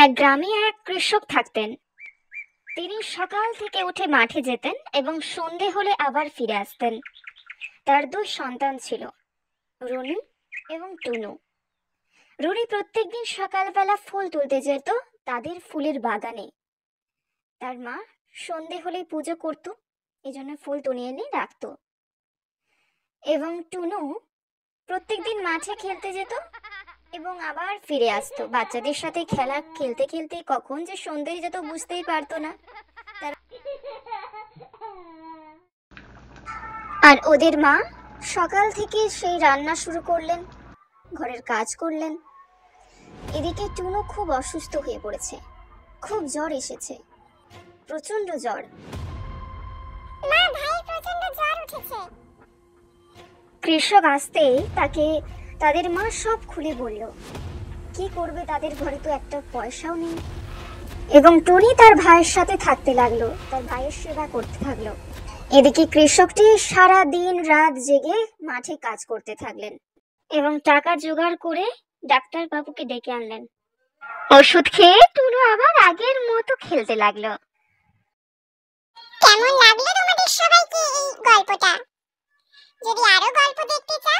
এক গ্রামে এক কৃষক থাকতেন। তিনি সকাল থেকে উঠে মাঠে যেতেন এবং সন্ধে হলে আবার ফিরে আসতেন। তার দুই সন্তান ছিল, রুনি এবং টুনু। রুনি প্রত্যেকদিন সকালবেলা ফুল তুলতে যেত তাদের ফুলের বাগানে। তার মা সন্ধে হলেই পুজো করত, এজন্য ফুল তুলে এনে রাখতো। এবং টুনু প্রত্যেকদিন মাঠে খেলতে যেত এবং আবার ফিরে আসতো। বাচ্চাদের সাথে খেলতে খেলতে কখন যে সন্ধে যেত বুঝতেই পারতো না। আর ওদের মা সকাল থেকে সেই রান্না শুরু করলেন, ঘরের কাজ করলেন। এদিকে টুনু খুব অসুস্থ হয়ে পড়েছে, খুব জ্বর এসেছে, প্রচন্ড জ্বর। মা, ভাই প্রচন্ড জ্বর উঠেছে। কৃষক আসতেই তাদের মা সব খুলে বলল। কি করবে, তাদের ঘরে তো একটা পয়সাও নেই। এবং টুনি তার ভাইয়ের সাথে থাকতে লাগলো, তার ভাইয়ের সেবা করতে থাকলো। এদিকে কৃষকটি সারা দিন রাত জেগে মাঠে কাজ করতে থাকলেন এবং টাকা জোগাড় করে ডাক্তার বাবুকে ডেকে আনলেন। ওষুধ খেয়ে টুনু আবার আগের মতো খেলতে লাগলো। কেমন লাগলো তোমাদের সবাইকে এই গল্পটা? যদি আরো গল্প দেখতে চাও